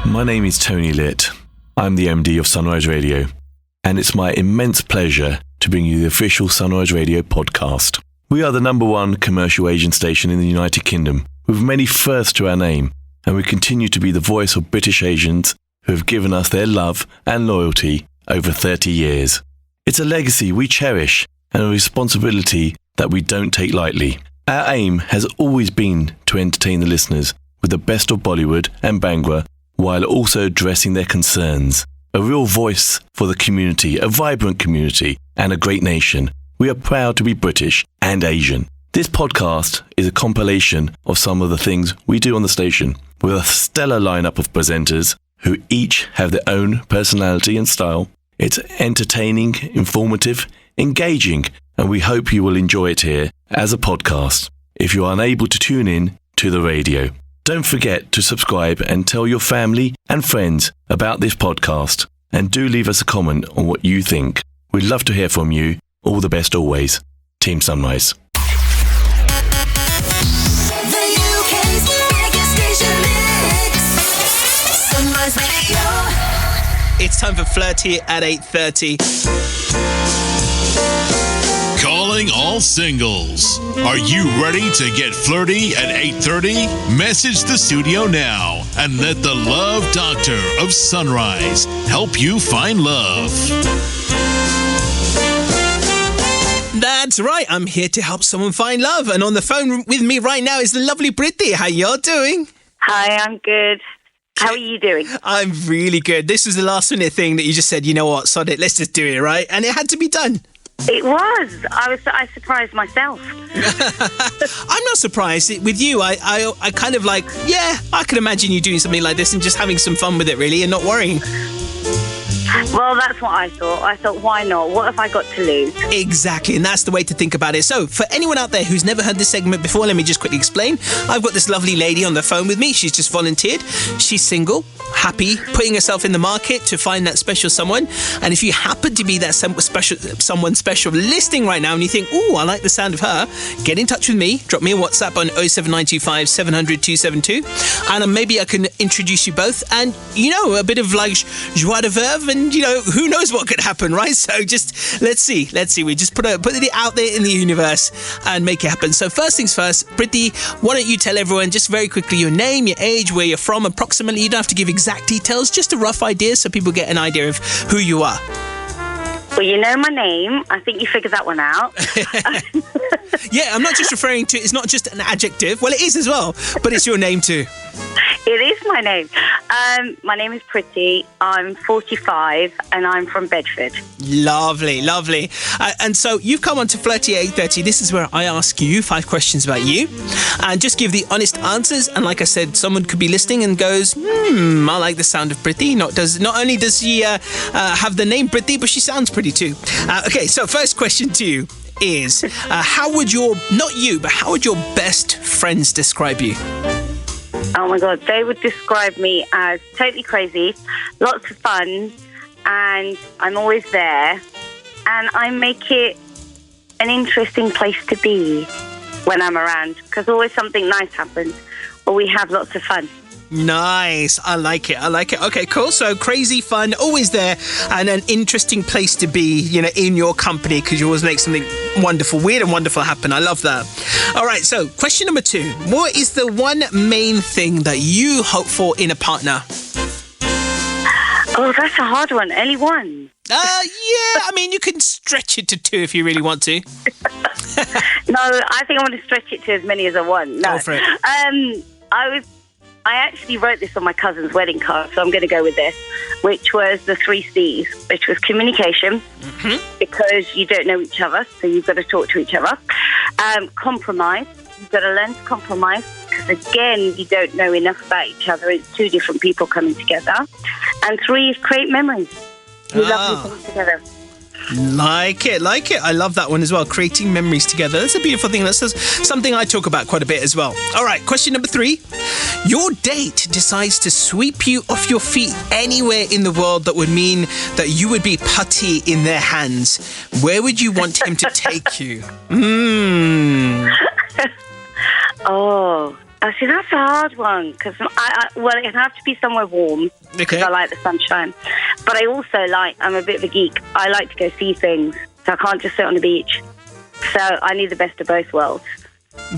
My name is Tony Litt. I'm the MD of Sunrise Radio, and it's my immense pleasure to bring you the official Sunrise Radio podcast. We are the #1 commercial Asian station in the United Kingdom, with many firsts to our name, and we continue to be the voice of British Asians who have given us their love and loyalty over 30 years. It's a legacy we cherish and a responsibility that we don't take lightly. Our aim has always been to entertain the listeners with the best of Bollywood and Bhangra, while also addressing their concerns. A real voice for the community, a vibrant community, and a great nation. We are proud to be British and Asian. This podcast is a compilation of some of the things we do on the station, with a stellar lineup of presenters who each have their own personality and style. It's entertaining, informative, engaging, and we hope you will enjoy it here as a podcast if you are unable to tune in to the radio. Don't forget to subscribe and tell your family and friends about this podcast, and do leave us a comment on what you think. We'd love to hear from you. All the best always. Team Sunrise. The UK's biggest station mix. Sunrise Radio. It's time for Flirty at 8:30. Calling all singles. Are you ready to get flirty at 8:30? Message the studio now and let the love doctor of Sunrise help you find love. That's right, I'm here to help someone find love. And on the phone with me right now is the lovely Priti. How y'all doing? Hi, I'm good. How are you doing? I'm really good. This was the last minute thing that you just said, you know what, sod it, let's just do it, right? And it had to be done. It was. I surprised myself. I'm not surprised. With you, I kind of like, yeah, I can imagine you doing something like this and just having some fun with it, really, and not worrying. Well, that's what I thought. I thought, why not? What have I got to lose? Exactly, and that's the way to think about it. So, for anyone out there who's never heard this segment before, let me just quickly explain. I've got this lovely lady on the phone with me. She's just volunteered. She's single, happy, putting herself in the market to find that special someone. And if you happen to be that someone special listening right now and you think, ooh, I like the sound of her, get in touch with me. Drop me a WhatsApp on 07925 700 272. And maybe I can introduce you both. And, you know, a bit of like joie de vivre, and, you know, who knows what could happen, right? So just, let's see. We just put it out there in the universe and make it happen. So first things first, Priti, why don't you tell everyone just very quickly your name, your age, where you're from, approximately. You don't have to give exact details, just a rough idea so people get an idea of who you are. Well, you know my name. I think you figured that one out. Yeah, I'm not just referring to, it's not just an adjective. Well, it is as well, but it's your name too. It is my name. My name is Priti. I'm 45 and I'm from Bedford. Lovely. And so you've come on to Flirty 8:30. This is where I ask you 5 questions about you and just give the honest answers. And like I said, someone could be listening and goes, I like the sound of Priti. Not only does she have the name Priti, but she sounds pretty too. Okay, so first question to you is, how would your best friends describe you? Oh my God, they would describe me as totally crazy, lots of fun, and I'm always there, and I make it an interesting place to be when I'm around, because always something nice happens, or we have lots of fun. Nice. I like it. Okay, cool. So crazy fun, always there, and an interesting place to be, you know, in your company, because you always make something weird and wonderful happen. I love that. All right, so question number 2. What is the one main thing that you hope for in a partner? Oh, that's a hard one. Only one. Yeah, I mean, you can stretch it to 2 if you really want to. No, I think I want to stretch it to as many as I want. No. Go for it. I actually wrote this on my cousin's wedding card, so I'm going to go with this, which was the 3 C's, which was communication, because you don't know each other, so you've got to talk to each other. Compromise, you've got to learn to compromise, because again, you don't know enough about each other. It's 2 different people coming together. And 3 is create memories. You love things together. Like it. I love that one as well. Creating memories together. That's a beautiful thing. That's something I talk about quite a bit as well. All right, question number 3. Your date decides to sweep you off your feet anywhere in the world that would mean that you would be putty in their hands. Where would you want him to take you? Oh, Oh, see, that's a hard one because well, it'd have to be somewhere warm because I like the sunshine. But I'm a bit of a geek. I like to go see things, so I can't just sit on the beach. So I need the best of both worlds.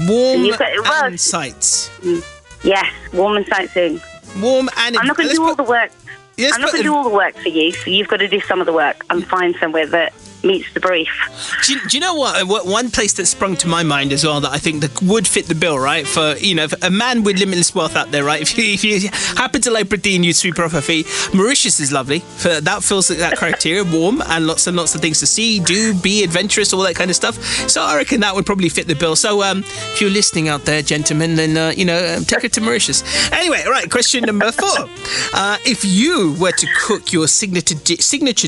Warm and sights. Yes, warm and sightseeing. Warm and... I'm not going to do all the work. I'm not going to do all the work for you, so you've got to do some of the work and find somewhere that meets the brief. Do you know what? One place that sprung to my mind as well that I think that would fit the bill, right? For, for a man with limitless wealth out there, right? If you happen to like Brittany and you sweep her off her feet, Mauritius is lovely. That fills that criteria, warm and lots of things to see, do, be adventurous, all that kind of stuff. So I reckon that would probably fit the bill. So if you're listening out there, gentlemen, then, take her to Mauritius. Anyway, right, question number 4. If you were to cook your signature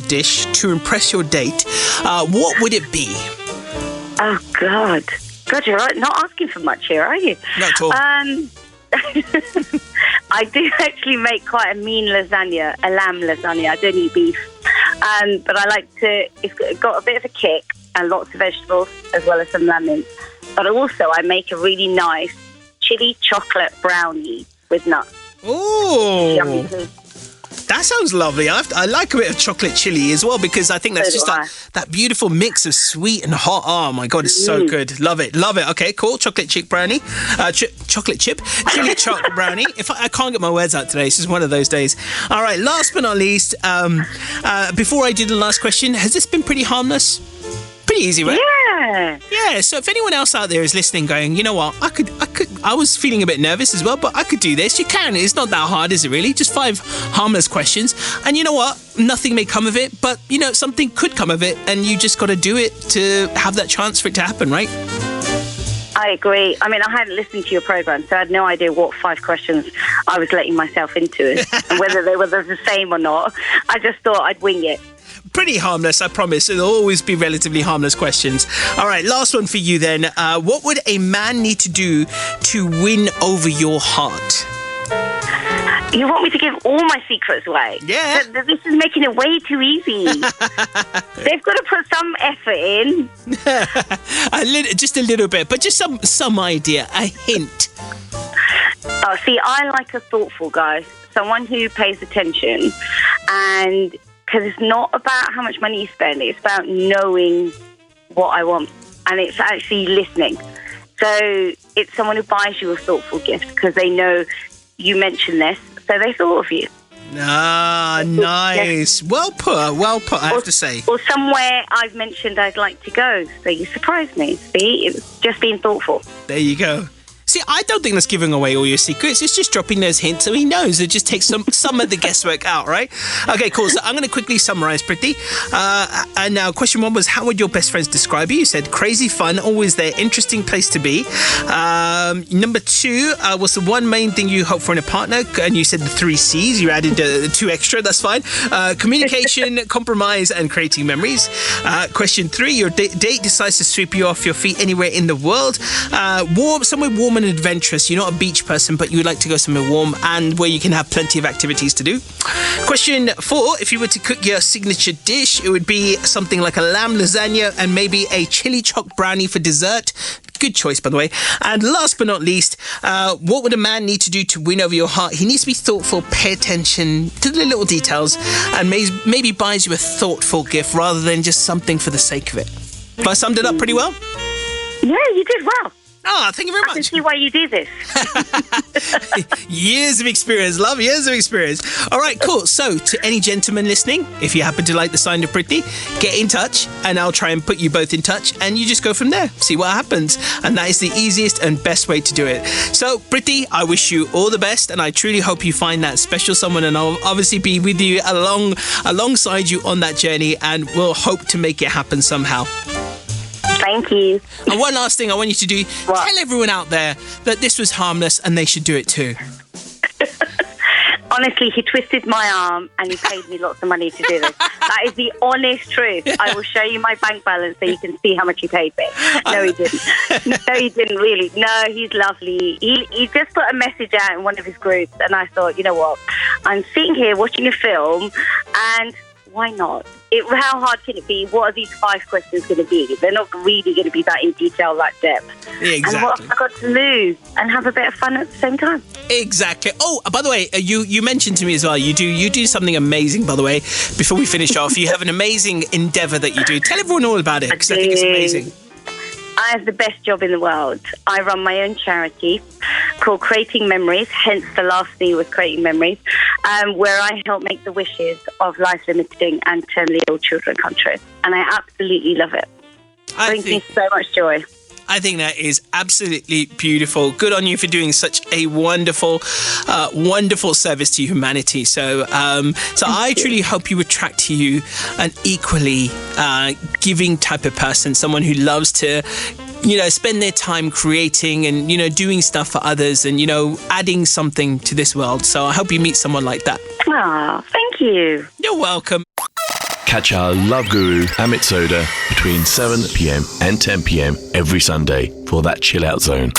dish to impress your date, what would it be? Oh, God. God, you're not asking for much here, are you? Not at all. I do actually make quite a mean lasagna, a lamb lasagna. I don't eat beef. But I like to... It's got a bit of a kick and lots of vegetables as well as some lemons. But also I make a really nice chili chocolate brownie with nuts. Ooh. Yummy too. That sounds lovely. I like a bit of chocolate chili as well because I think that's just that beautiful mix of sweet and hot. Oh my God, it's so good. Love it. Okay, cool. Chocolate chip brownie. Chocolate chip. Chili chocolate brownie. I can't get my words out today. This is one of those days. All right, last but not least, before I do the last question, has this been pretty harmless? Pretty easy, right? Yeah, so if anyone else out there is listening going, you know what, I was feeling a bit nervous as well, but I could do this. You can. It's not that hard, is it really? Just 5 harmless questions. And you know what? Nothing may come of it, but, something could come of it, and you just got to do it to have that chance for it to happen, right? I agree. I mean, I hadn't listened to your programme, so I had no idea what 5 questions I was letting myself into and whether they were the same or not. I just thought I'd wing it. Pretty harmless, I promise. It'll always be relatively harmless questions. All right, last one for you then. What would a man need to do to win over your heart? You want me to give all my secrets away? Yeah. This is making it way too easy. They've got to put some effort in. Just a little bit, but just some idea, a hint. Oh, see, I like a thoughtful guy, someone who pays attention, and because it's not about how much money you spend, it's about knowing what I want, and it's actually listening. So it's someone who buys you a thoughtful gift because they know you mentioned this, so they thought of you. Ah, nice. Well put, I have to say. Or somewhere I've mentioned I'd like to go, so you surprised me. See, it's just being thoughtful. There you go. See, I don't think that's giving away all your secrets. It's just dropping those hints so he knows. It just takes some of the guesswork out, right? Okay, cool. So I'm going to quickly summarize, Pretty. And now question 1 was, how would your best friends describe you? You said crazy fun, always there, interesting place to be. Number 2 was the one main thing you hope for in a partner. And you said the 3 C's. You added 2 extra. That's fine. Communication, compromise, and creating memories. Question 3, your date decides to sweep you off your feet anywhere in the world. Somewhere warm and adventurous. You're not a beach person, but you would like to go somewhere warm and where you can have plenty of activities to do. Question 4, if you were to cook your signature dish, it would be something like a lamb lasagna and maybe a chili choc brownie for dessert. Good choice, by the way. And last but not least, what would a man need to do to win over your heart? He needs to be thoughtful, pay attention to the little details, and maybe buys you a thoughtful gift rather than just something for the sake of it. Have I summed it up pretty well? Yeah, you did well. Oh, thank you very much. I can see why you do this. Years of experience, love, years of experience. All right, cool. So, to any gentlemen listening, if you happen to like the sound of Pretty, get in touch and I'll try and put you both in touch and you just go from there. See what happens. And that is the easiest and best way to do it. So, Pretty, I wish you all the best and I truly hope you find that special someone and I'll obviously be with you alongside you on that journey and we'll hope to make it happen somehow. Thank you. And one last thing I want you to do, What? Tell everyone out there that this was harmless and they should do it too. Honestly, he twisted my arm and he paid me lots of money to do this. That is the honest truth. I will show you my bank balance so you can see how much he paid me. No, he didn't. No, he didn't really. No, he's lovely. He just put a message out in one of his groups and I thought, you know what? I'm sitting here watching a film and why not? How hard can it be? What are these 5 questions going to be? They're not really going to be that in detail, that depth. Yeah, exactly. And what have I got to lose? And have a bit of fun at the same time. Exactly. Oh, by the way, you mentioned to me as well, you do something amazing, by the way. Before we finish off, you have an amazing endeavour that you do. Tell everyone all about it, because I think it's amazing. I have the best job in the world. I run my own charity called Creating Memories, hence the last C was Creating Memories, where I help make the wishes of life-limiting and terminally ill children come true. And I absolutely love it. It brings me so much joy. I think that is absolutely beautiful. Good on you for doing such a wonderful, wonderful service to humanity. So I truly hope you attract to you an equally giving type of person, someone who loves to, spend their time creating and, doing stuff for others and, adding something to this world. So I hope you meet someone like that. Oh, thank you. You're welcome. Catch our love guru, Amit Soda, between 7 p.m. and 10 p.m. every Sunday for that chill out zone.